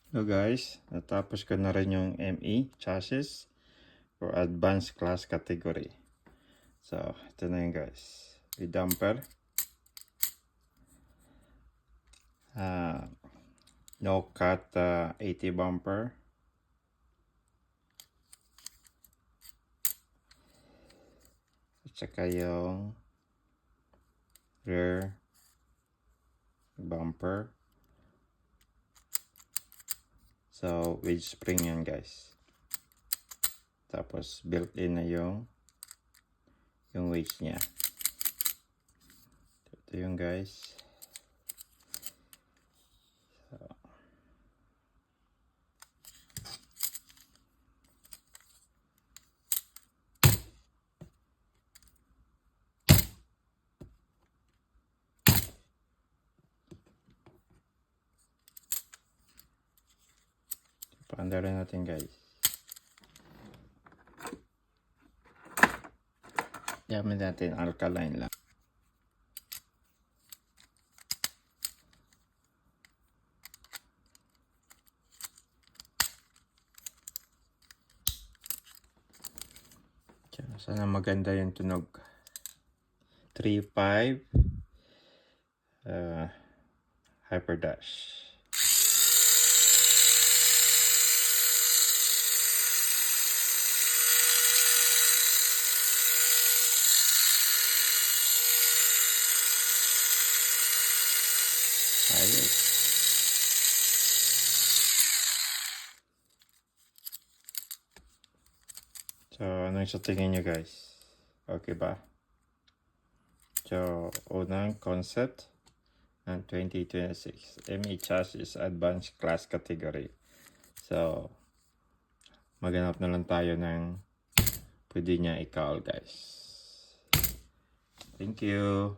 So guys, natapos ko na rin yung ME chassis for advanced class category. So, ito na yun guys. With damper. No cut 80 bumper. At saka yung rear bumper. So, with spring yan guys. Tapos, built-in na yung wedge niya. Ito yung guys. So, paanda rin natin guys. Gamit natin alkaline lang. Sana maganda yung tunog. 3.5 Hyperdash. Ayos. So, anong sa tingin nyo guys? Okay ba? So, unang concept ng 2026 ME chassis advanced class category. So, maghanap na lang tayo ng pwede niya i-call guys. Thank you.